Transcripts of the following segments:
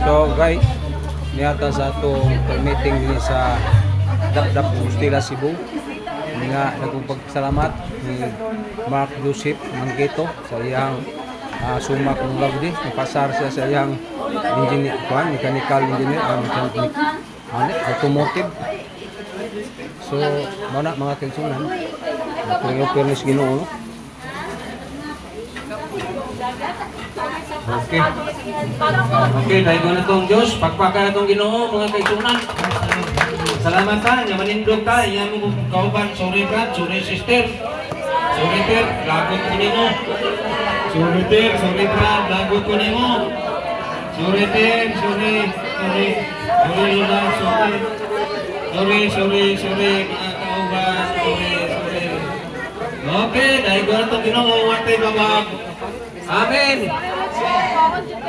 So guys, niyata sa atong meeting din sa Dapdap Ustila Cebu. Nga nagpagpasalamat ni Mark Joseph Manggeto sa iyang sumak ng labdi. Napasar siya sa iyang engineer, mechanical engineer, automotive. So, mana mga kaigsunan, fairness Ginoo. Okay. Okay, dahil ko na itong Diyos, pagpaka na itong Ginoo, mga kaigsunan. Salamat ka, nga manindog ka, iyan mo kauban, sorry brad, sorry sister. Sorry ter, lagot ko nimo. Sorry ter, sorry brad, lagot ko nimo. Sorry ter, sorry, sorry. Sorry Lola, sorry. Sorry, mga kauban, sorry. Okay, dahil ko na itong Ginoo, watay babag. Amen.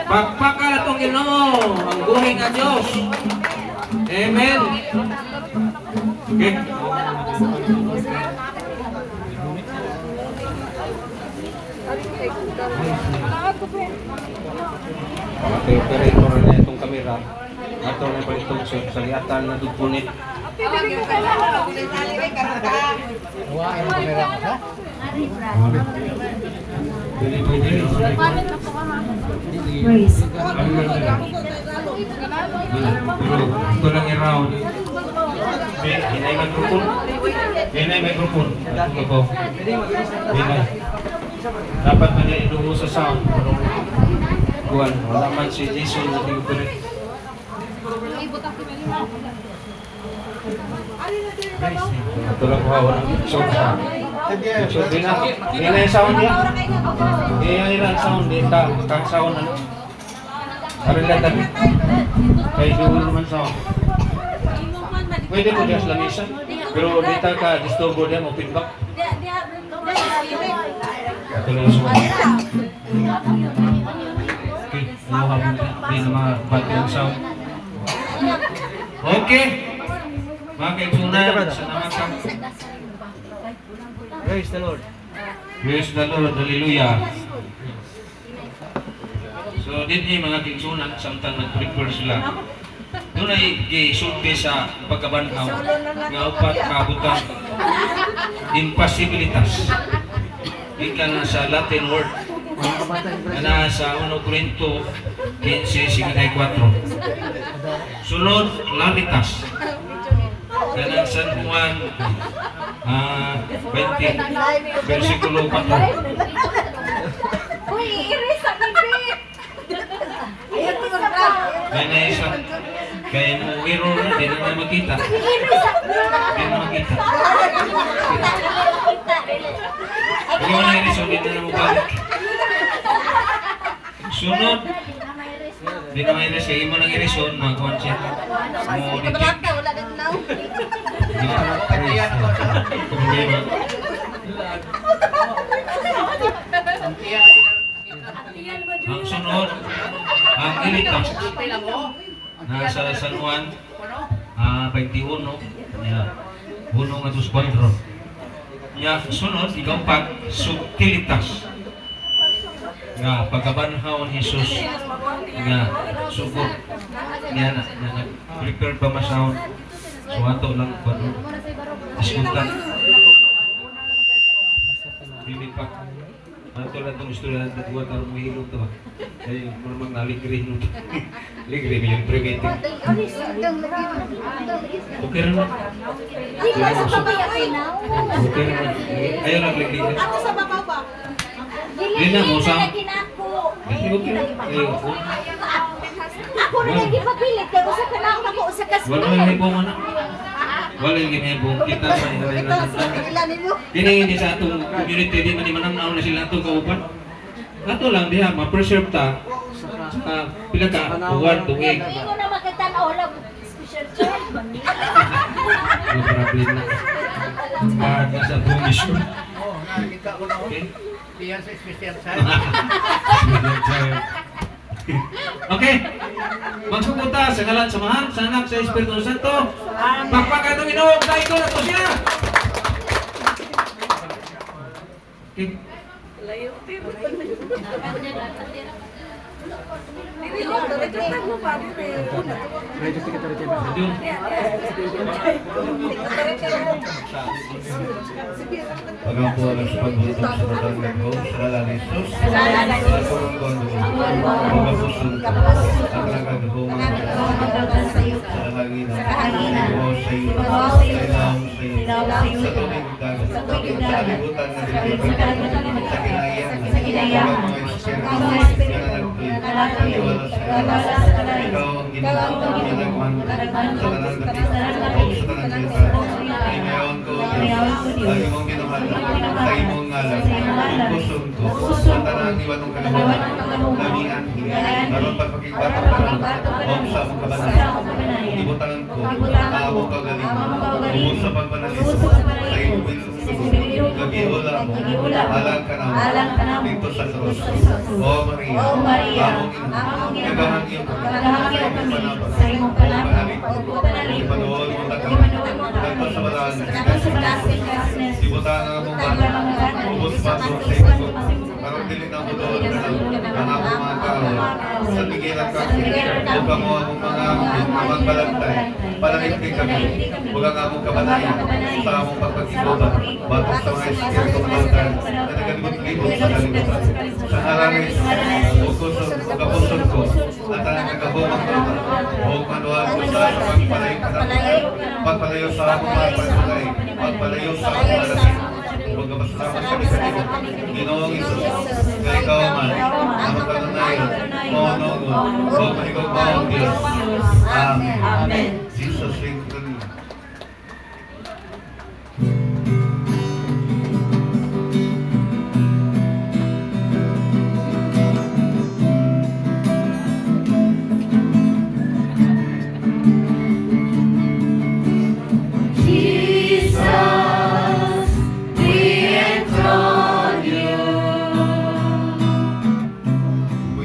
Pagpaka na itong Ginoo, ang buhay nga Diyos. Amen. Okay. Okay, operator na itong kamera. Ato na pa itong saliatan na dupunit. Praise. Ito lang i-round. Hinay microphone. Hinay microphone. Hinay. Dapat na niya iluho sa sound. Kuhan, wala man si Jason na tingin. Ito lang kuha, walang short sound. Short din na. Hinay sound niya. Hinay lang sound. Kang sound na. Karilatan. Kaya duhul naman sound. Pwede mo diya sa lamisa. Pero dito ka, disturbo diya mo, feedback. Ito lang yung sound. Okay, nakuha mo hindi na mga background sound. Okay. Mga kaigsunan, sa naman ka. Praise the Lord. Praise the Lord, hallelujah. So, din mga kaigsunan, samtang nag-prepare sila. Doon ay gisulti sa pagkabanhaw nga upat kabutan impossibilitas. Ika na sa Latin word na sa 1 Corinto 15:54. Sunod, lalitas. Ganang San Juan 20, versikulo 4. Uy, iris sa bibig! Ayan mo na! May naisa. Kaya mo wiro na, di na makita. Di na makita. Huwag mo na iris, hindi na mabalik. Sunod, di na may iris, kaya mo nang irison, mga konsya. Mo detect. Problema. Ang sunod, ang ilitas. Nasa San Juan 21, bunong nga 2:4. Ya, sunod, ikaw-pat, subtilitas. Nga, pagkabanhaw ni Jesus, nga, sugot. Nga na, prepare pa masound. So, ato lang, diskutan. Bibig pa. Ato lang itong istorya ng dagwa, tarong mahilog ito ba? Ay, marumang naligri nung ligri, may yung primitive. Okay naman. Okay naman. Ayaw lang ligri. Ako sa baba ba? Hindi na, musang. Okay na. Ako na naging mapilit, kaya usa ka na ako sa kasmin. Wala yung hibong anak. Wala yung hibong. Kita sa hiray na nandang. Hindi sa atong community, di manang-naon na sila atong kaupan. Ato lang diha, ma-preserve ta. Pila ka, buwan, tungig. Hindi mo na makatanaw lang. Special child. No problem na. Nasa promission. Nakita ko na Okay. Diyan sa special child. Okay. Magsupunta sa ngalan sa Mahal, sa Anak, sa Espiritu Santo. Pagpaka itong Ginoo, dahil ko na po siya. Okay. Record mo pa. Yun. Pagampo alam sa pagbuntong sa batang nagho, sa ngalan ni Jesus, sa kurungkon, magapusun ka, ang nagagahong sa hangin, sa iyo, sa ilaw, sa tubig dagat, sa alibutan na dilibutan, sa kinayang, mga espiritu, naniwala sa iyo, ikaw ang ginagman, sa tanang nakita, o sa tanang salita, inayawan ko, lagi mong ginamahal, sa imong ngalan, yung puson ko, sa tanang iwanong kalabawan, namihan, naroon pagpakikbatang ka, o sa among kabanan, ibutangan ko, na among kagalingan, umul sa pagpanalis, sa imong bilong gagiula mo, alang ka naman, dito sa krus. O Maria, among ina, nagahang iyong kami, sa imong panalig, ipanuol mo takang, nagto sa balaan, ibutangan among banan, ubos pasok sa imong, parang dili na mo doon ang among mga tao, sa pigilan ka, huwag ka mo among mga magbalantay, palangit kami, huwag ang among kabanayan, sa among pagpagkibutan, batok sa mga espiritu maltan, na nagalibot-libot sa kalibutan. Sa harangis, kapuson ko, at ang nagabumang ko, huwag manual ko sa pagpalayo sa among mga pagpalay, pagpalayo sa among malasing, huwag ka masalamat kami sa iyo. Ginoong Isus, kaya ikaw man, ang magkatunayan, monongon, huwag mahigog maong Diyos. Amen. Jesus, thank you.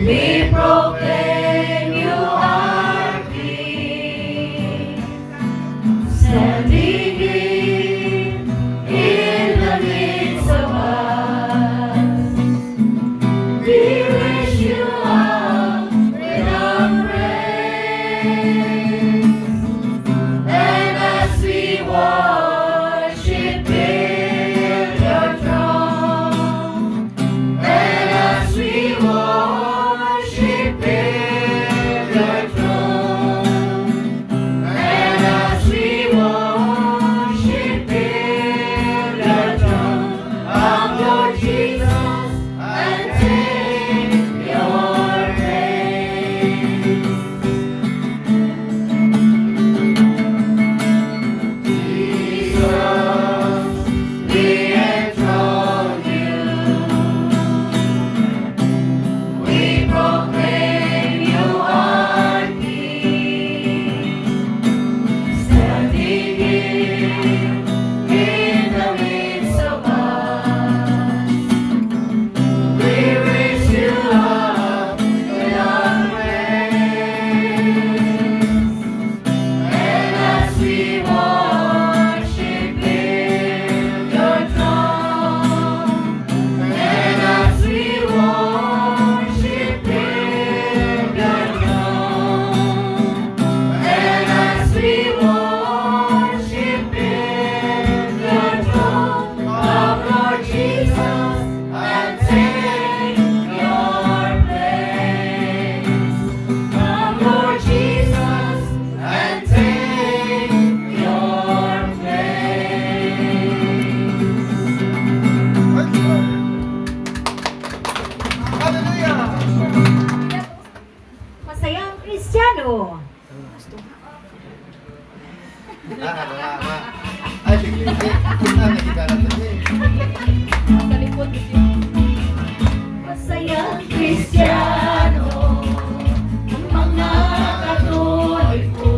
We proclaim you are King, standing in the midst of us. We raise you up with our praise, and as we worship in your throne, and as we worship in your throne, and as we worship in your throne, our Lord Jesus, and sing your praise. Jesus, we enthrone you. We proclaim you are King, standing in the midst of us. We raise you up with our praise, and as we worship in your throne, and as we worship in your throne, and as we worship in your throne, our Lord Jesus, and sing your praise. Our Lord Jesus, and sing your praise. Masayang Kristiyano. Ay, sige. Nakikikalat na siya. Sa likod. Masayang Kristiyano, ang mga Katoliko,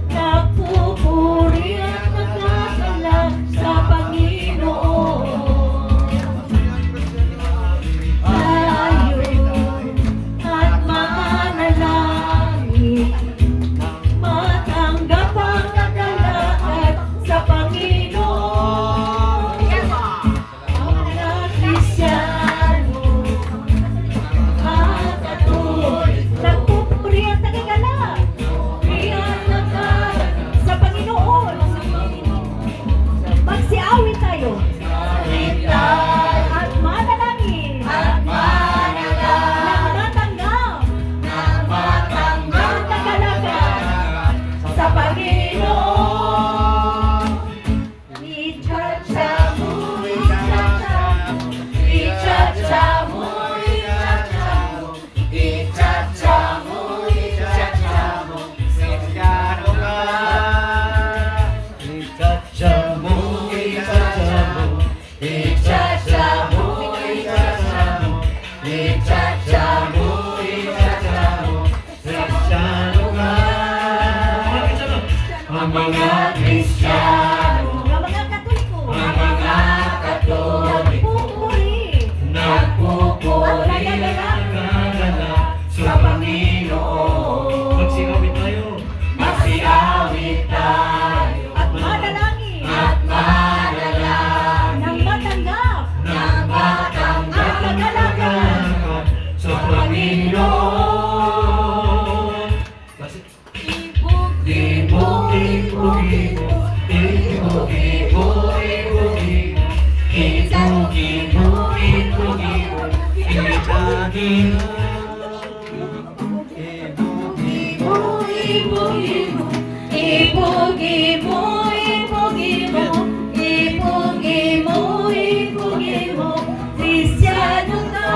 nagpupuri at nagkakalak sa Panginoon. Tayo at manalangin, matanggap ang kagalakan sa Panginoon. Mga Kristiyano, ang mga Kristiyano, ang mga Katoliko, ang mga Katoliko, nagpupuri at nagalak sa Panginoon. Magsiawit tayo. Magsiawit tayo. at manalangin, At manalangin. nang matanggap Nang matanggap ang kagalakan sa Panginoon. Kasi ibog, ibog, ibog, ibog, ibog, ibog, ibog, ibog, ibog, ibog, ibog, Kristiyano ka,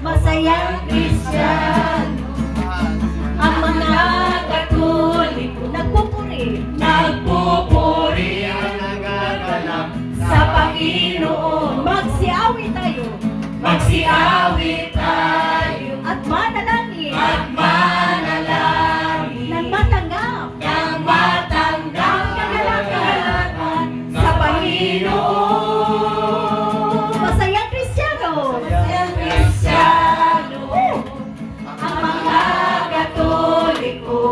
masayang Kristiyano, ang mga Katoliko nagpupuri ang nagaganap sa Panginoon. Magsiawit tayo magsiawit tayo at manalangin at manalangin nang matanggap nang matanggap ang kagalakan sa Panginoon. masayang Kristiyano, Kristiyano, ang mga Katoliko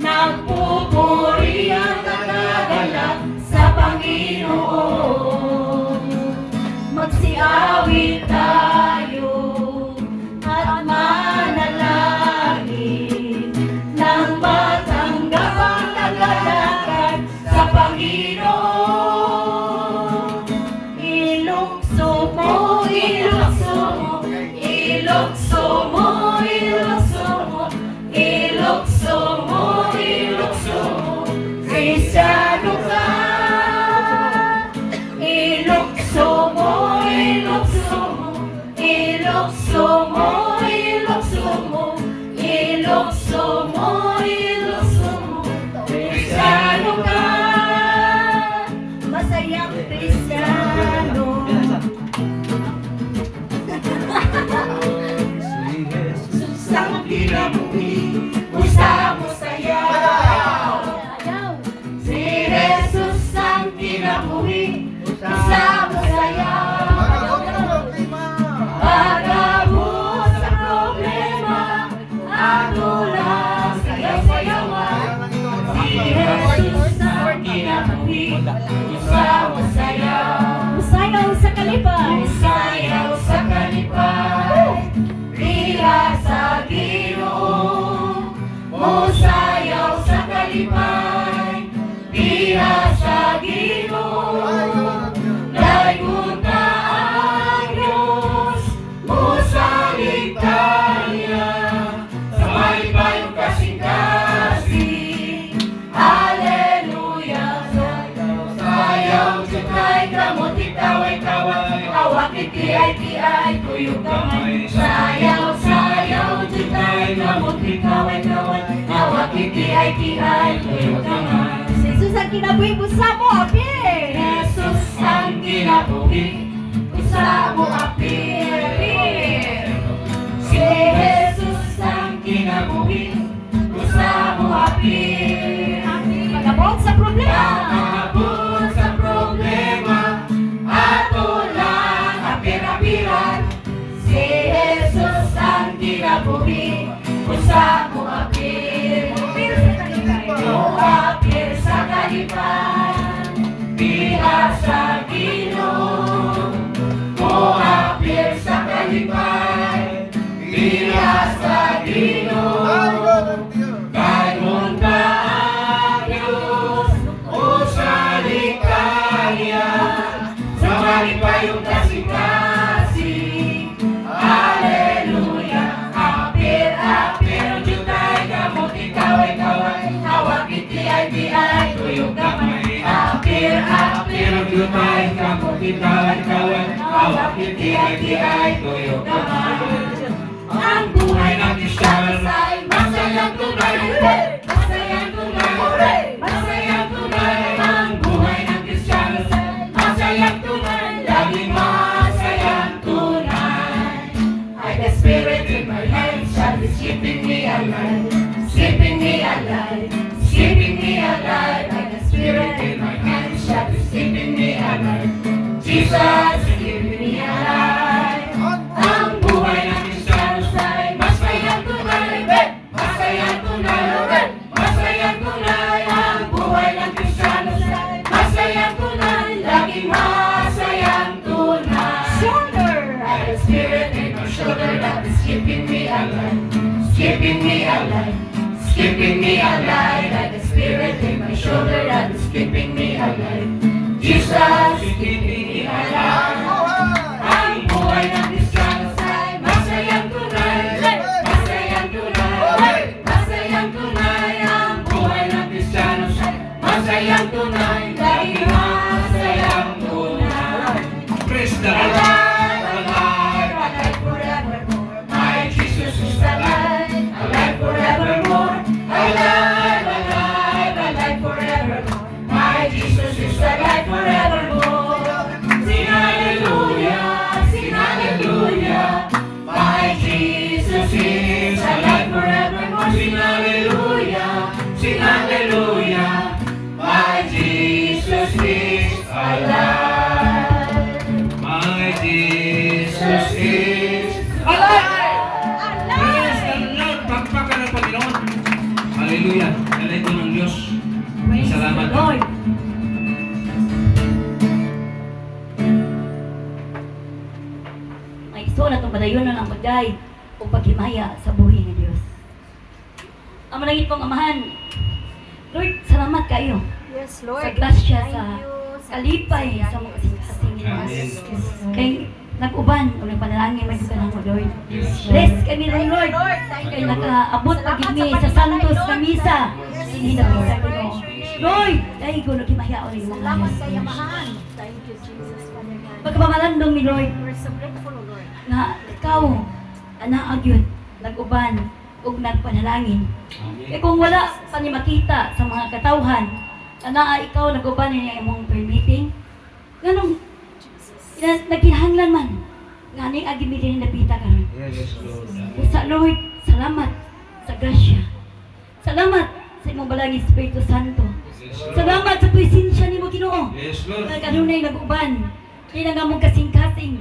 nagpupuri at nagagalak sa Panginoon. Magsiawit tayo at manalangin nang matanggap ang kagalakan sa Panginoon. Ilukso mo, ilukso mo, ilukso mo, ilukso mo, ilukso mo, ilukso mo, Kristiyano ka. Ilukso mo, ilukso mo, ilukso mo, ilukso mo, ilukso mo, ilukso mo, Kristiyano ka. Masayang Kristiyano. Susang kinabuhi, usamo sayaw. Si Jesus ang kinabuhi, usamo sayaw. Pagabot sa problema, ako lang sayaw-sayawan. Si Jesus ang kinabuhi, usamo sayaw. Usayaw sa kalipay, usayaw sa kalipay. Diha sa Ginoo, musayaw sa kalipay. Diha sa Ginoo, dayon ka ang Diyos, musaligtan niya. Sa malipayong kasing-kasing, Hallelujah. Sayaw, jutay, kamot, itaway-taway, awak, iti-ay, tuyog kamay. Sayaw, sayaw, jutay, kamot, itaway-taway, awak, iti-ay, tuyog kamay. Jesus ang kinabuhi, usamo, apir! Jesus ang kinabuhi, usamo, apir! Si Jesus ang kinabuhi, usamo, apir! Pagabot sa problema! Pagabot sa problema, ato lang apir-apiran. Si Jesus ang kinabuhi, usamo, apir! Apir sa kalipay, diha sa Ginoo. Apir sa kalipay, diha sa Ginoo. Dayon ka ang Diyos, usaligtan niya. Sa malipayong kasing-kasing, Hallelujah. Apir-apir, jutay, kamot, ikaway-kaway, awak, iti-ay, tuyog kamay. Apir-apir, jutay, kamot, ikaway-kaway, awak, iti-ay, tuyog kamay. Ang buhay ng Kristiyano ay masayang tunay, masayang tunay, masayang tunay. Ang buhay ng Kristiyano ay masayang tunay, laging masayang tunay. The Spirit in my life shall be keeping me alive, keeping me alive, Jesus, keep me alive. Ang buhay ng Kristiyano ay masayang tunay. Masayang tunay. Masayang tunay. Ang buhay ng Kristiyano ay masayang tunay. Laging masayang tunay. Shoulder. Like a spirit in my shoulder that is keeping me alive. Keeping me alive. Keeping me alive. Like a spirit in my shoulder that is keeping me alive. Jesus, keeping me alive. Ang buhay ng Kristiyano ay masayang tunay. Masayang tunay. Masayang tunay. Ang buhay ng Kristiyano ay masayang tunay. Laging masayang tunay. Praise the Lord. Alive, alive forevermore. My Jesus is alive. Alive forevermore. Alive, alive, alive forevermore. My Jesus is alive forevermore. Sing hallelujah, sing hallelujah. My Jesus is alive forevermore. Sing hallelujah, sing hallelujah. My Jesus is alive. My Jesus is alive! Praise the Lord! Pagpakan ng Panginoon. Hallelujah! Galito ng Diyos. Salamat. Lord. May iso na itong padayonan ang pagday o paghimaya sa buhay ni Diyos. Ang malangit pong Amahan, Lord, salamat kayo Yes, Lord. sa grasya, Thank sa you. kalipay, sa mga kasing-kasing Amen. kay nag-uban o nagpanalangin may ka mo, Lord. Yes. Bless kami rin, Lord. Lord. Thank Kay you. nakaabot Salamat pag-ibig sa sa Santos na pagpapalay, misa. Lord. Hindi na misa ko. Lord, dahil ko nagkimaya o rin mga Salamat sa Yamahan. Thank you, Jesus, Father God. pagkamalandong mi, Lord, We're so grateful, Lord. nga ikaw, anaag yun, nag-uban, ug nagpanalangin. Kaya kung wala pa ni makita sa mga katawhan, na ikaw nag-uban niya imong prayer meeting, ganun, nagkinahanglan man, nga ning agi mi rin napita ka ron. Yes, Lord. Sa Lord, salamat sa grasya. Salamat sa imong balang Espiritu Santo. Salamat sa presensya nimo Ginoo. Yes, Lord. Nga kanunay nag-uban, di na nga mong kasing-kasing.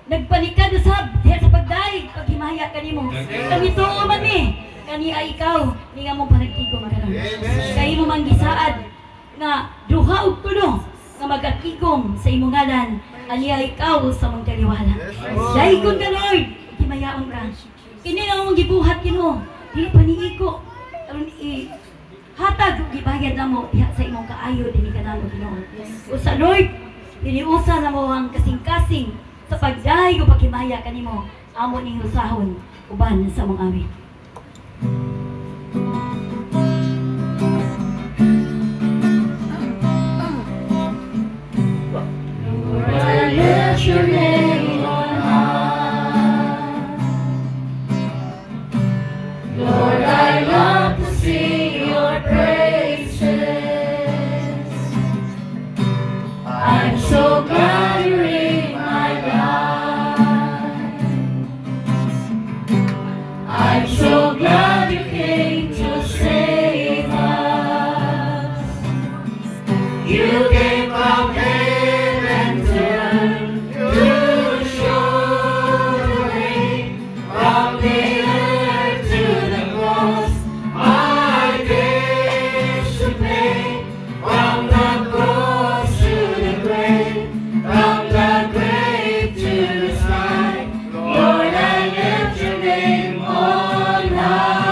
Nagpanikad usab diha sa pagdaig, paghimaya kanimo. Kami tuo man ni, kani ay ikaw, di nga mong panagtigom karon. Kay mo man gisaad nga duha ug tulo nga magakigom sa imong ngalan, ani ay ikaw sa mong kaliwala. Dahil kun ka Lord, himayaon ka. Kini nga mong gibuhat Ginoo, dili pa niiko. Aron hatag ug gibayad namo diha sa imong kaayo dinhi kanamo Ginoo. Usa Lord, iniusa na mo ang kasing-kasing sa pagdahay o paghimaya kanimo amo ning usahon uban sa mong awit. Lord, I lift your name on high. Lord, I love to sing your praises. I'm so glad you're in my life. I'm so glad you came to save us. You came from heaven to show the way from the earth to the cross. My days to pay from the cross to the grave, from the grave to the sky. Lord, I lift your name on high.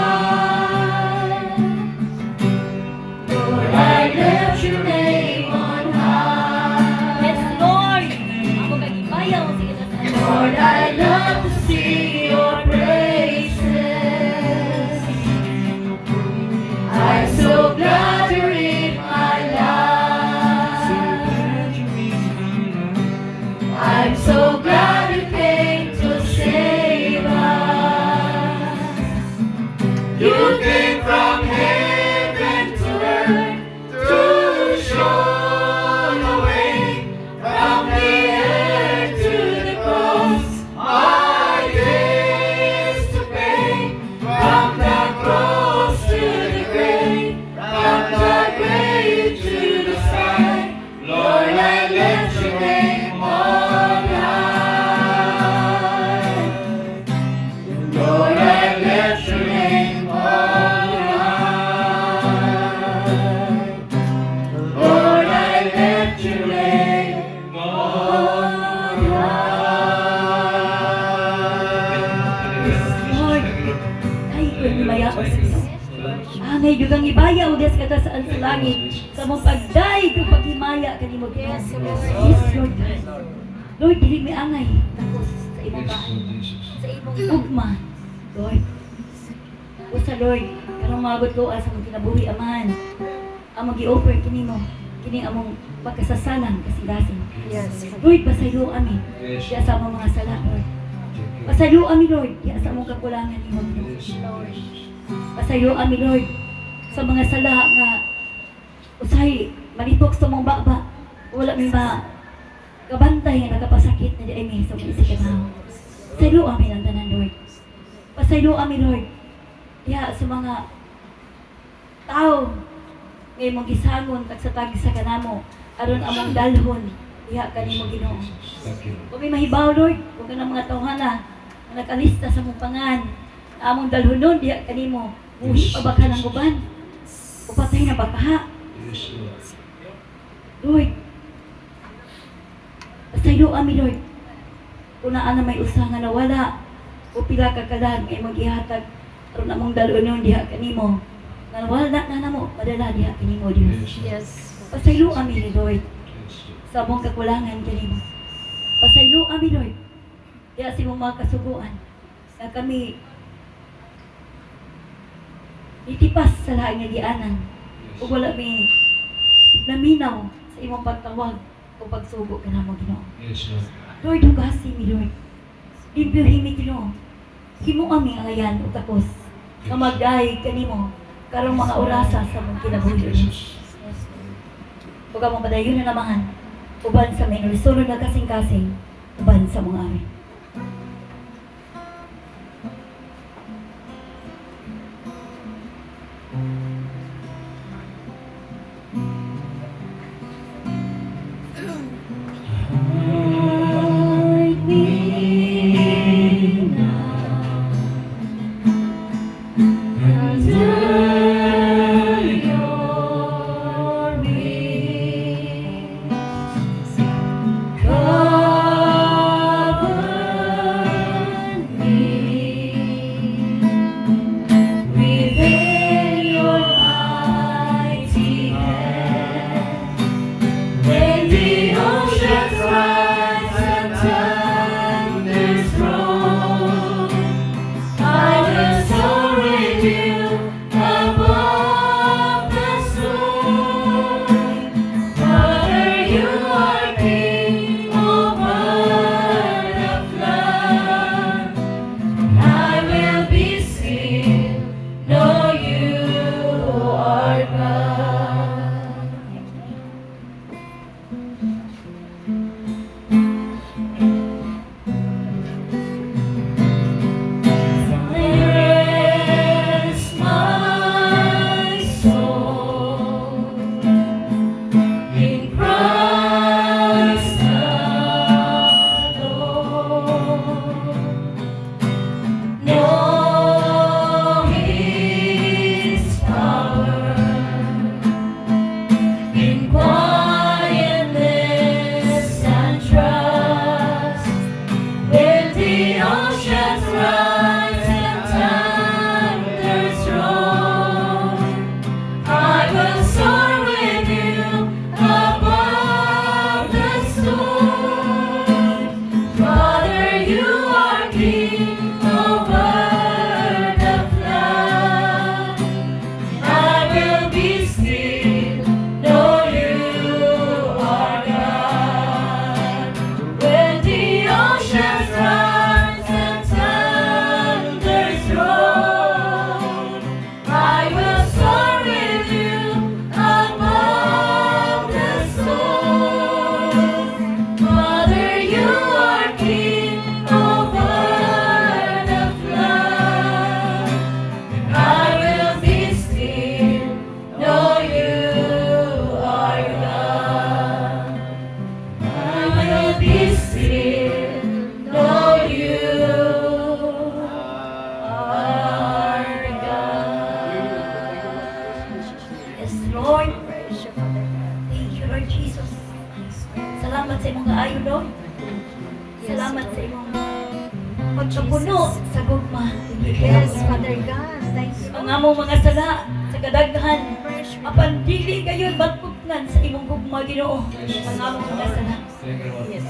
Lord. Ay, ko ni maya ko sa Ginoo. Angay dugang ibaya udas kata saan sa langit. Sa mong pagday kung paghimaya kanimo Ginoo. Yes, Lord. Lord, dili mi angay. Tapos sa imong Yes, bahay. Lord Jesus. Sa imong ugma. Lord. O sa Lord, karong magot ko sa mong kinabuhi aman. Ang mag-i-offer kini mo. Kini among pagkasasalang kasigasing. Yes. Lord, pasaylo ami. Yes. Diya sa among mga sala, Lord. Thank you. Pasaylo ami, Lord. Diya sa among kakulangan ni mo. Yes, Lord Jesus. Pasaylo ami, Lord. Sa mga sala nga usahay, malipok sa mong baba. Wala may kabantay nga nakapasakit na di ay may sa mga isikanaw. Pasaylo ami ng tanan, Lord. Pasaylo ami, Lord. Diya sa mga tao ngay mong gisangon tag sa tag sa kanamo aron among dalhon diha kanimo Ginoo. Thank you. Kung may mahibaw, Lord, kung ka ng mga tawhana na nakalista sa mong pangan na among dalhonon diha kanimo buhi pa ba ka ng uban o patay na ba ka? Yes, Lord. Lord, pasaylo ami, Lord, kung naa na may usa nga nawala o pila ka kalag ay mag-ihatag aron among dalhonon diha kanimo na nawala na namo madala diha kanimo Dios. Yes. Pasaylo ami ni Lord Yes, Lord. sa among kakulangan kanimo. Pasaylo ami, Lord. Diya sa imong mga kasuguan na kami itipas sa lahat nga gianan ug wala mi naminaw sa imong pagtawag o pagsugo kanamo Ginoo. Yes, Lord. Lord, hugasi mi, Lord. Limpyohin mi, Ginoo. Himo ami ang ayan o tapos nga magdahay kanimo karong mga orasa sa mong kinabuhi. Jesus. Huwag ka mong padayon na namahan. Uban sa may nalisunod na kasing-kasing. Uban sa mga amin. When the oceans rise and thunders roll, I will soar with you above the storm. Father, you are King over the flood. I will be still, know you are God. Rest my soul in Christ alone. Know His power in quietness and trust. When the oceans rise and thunders roll, I will soar with you above the storm. Father, you are King over the flood. I will be still, know you are God. When the oceans rise and thunders roll, I will soar with you above the storm. Father, you are King over the flood. I will be still, know you are God. I will be still, know you are God. Yes, Lord. Thank you, Lord Jesus. Salamat sa imong kaayo, Lord. Salamat sa imong pagkapuno sa gugma. Yes, Father God. Thank you. Ang among mga sala sa kadaghan, apan dili gayon batputnan sa imong gugma Ginoo. Ang among mga sala.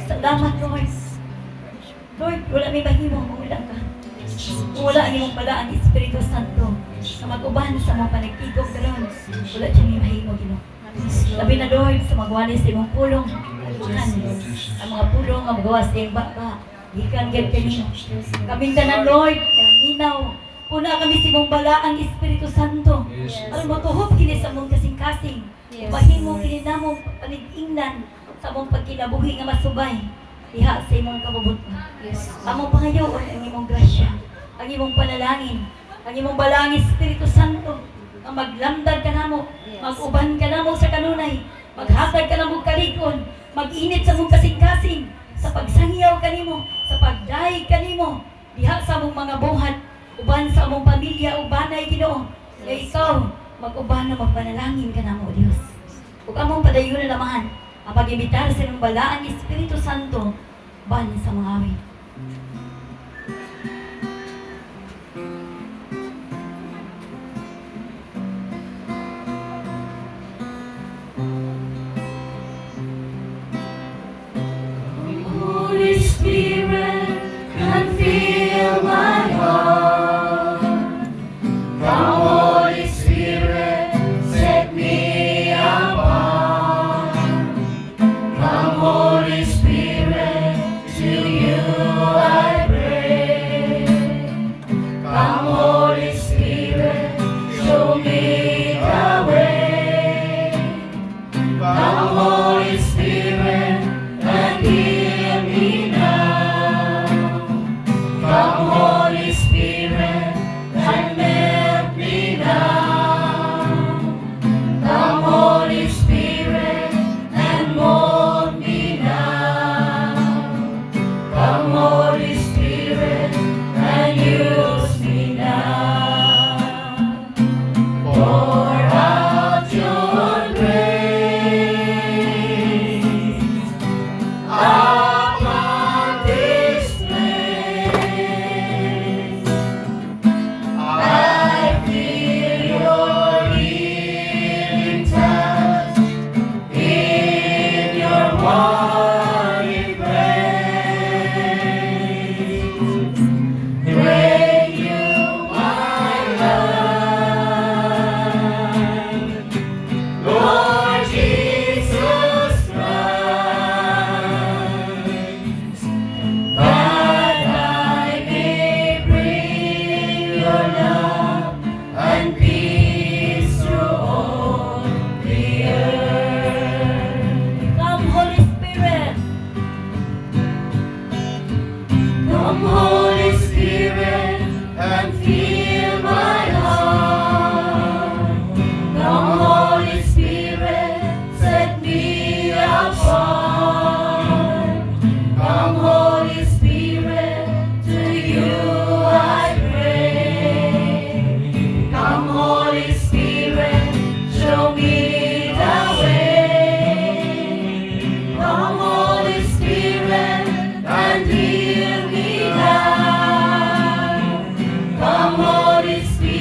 Salamat Lord. Lord, wala may mahimo kung wala ka. Kung wala ang imong pala ang Espiritu Santo sa mag-uban sa mga panagtigong karon, wala siya may mahimo Ginoo. Sabi na Lord, sa magwali sa imong pulong, ang mga pulong ang magawa sa iyong baba, ikan gad kanino. Kaming tanan Lord, minaw, puna kami sa imong bala ang Espiritu Santo. Alam mo, tuhop kini sa mong kasing-kasing. Bahin mo kini namong panig-ingnan sa mong pagkinabuhi nga masubay. Diha sa imong kabubuton. Among pangayoon ang imong grasya, ang imong panalangin, ang imong balang Espiritu Santo, ang maglamdag ka namo, mag-uban ka namo sa kanunay, maghatag ka namo kalikon, mag-init sa mong kasing-kasing, sa pagsangyaw kanimo, sa pagdaig kanimo, diha sa among mga buhat, uban sa among pamilya, ubanay Ginoo. Nga ikaw, mag-uban na magpanalangin ka namo Dios. Ug among padayunan namahan, ang pag-imitar sa imong balaang Espiritu Santo, ban sa mga awit. Holy Spirit, come fill my heart. Come, Holy Spirit, set me apart. Come, Holy Spirit, to you I pray. Come, Holy Spirit, show me the way. Come, Holy Spirit, and heal me now. Come, Holy Spirit, and melt me now. Come, Holy Spirit, and mold me now. Come, Holy Spirit, and use me now. Pour out your grace upon this place. I feel your healing touch in your warm embrace. Bring you my life, Lord Jesus Christ, that I may bring your love and peace through all the earth. Come, Holy Spirit. Come, Holy Spirit, and fill my heart. Come, Holy Spirit, set me apart. Come, Holy Spirit, to you I pray. Come, Holy Spirit, show me the way. Come, Holy Spirit, and heal me now. Come, Holy Spirit.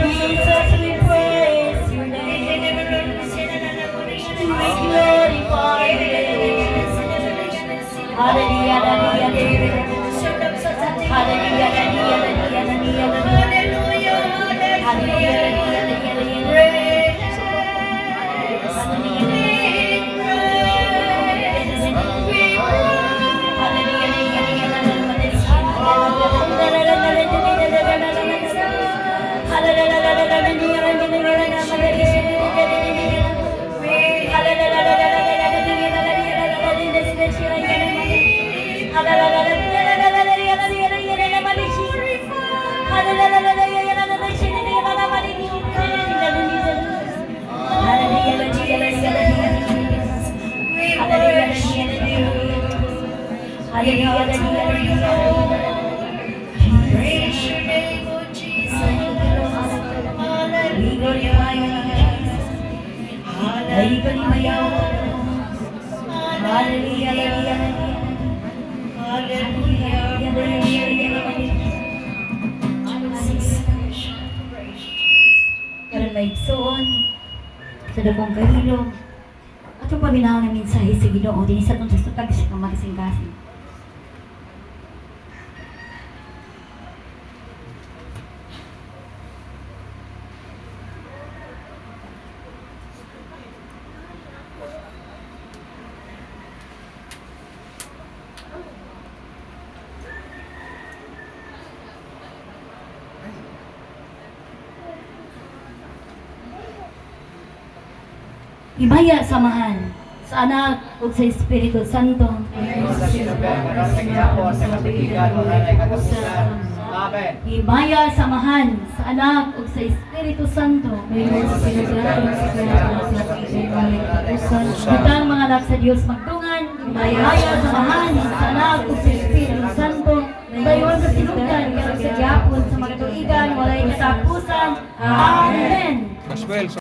Jesus, we praise your name. We glorify your name. Hallelujah, hallelujah, Praise your name, oh Jesus. We glorify you, Jesus. Hallelujah. Hallelujah. Praise your name. Karon may igsoon sa dakong kahilom. Atong paminaw na mensahe sa Ginoo dinhi sa atong sutag sa pamagising-kasing. Himaya samahan sa Anak ug sa Espiritu Santo. Amen. Himaya samahan sa Anak ug sa Espiritu Santo. Kitang mga anak sa Dios magtungan, himaya samahan sa Anak ug sa Espiritu Santo. Dayon sa sinugan karon sa gyapon sa mga tuigan walay katapusan. Amen.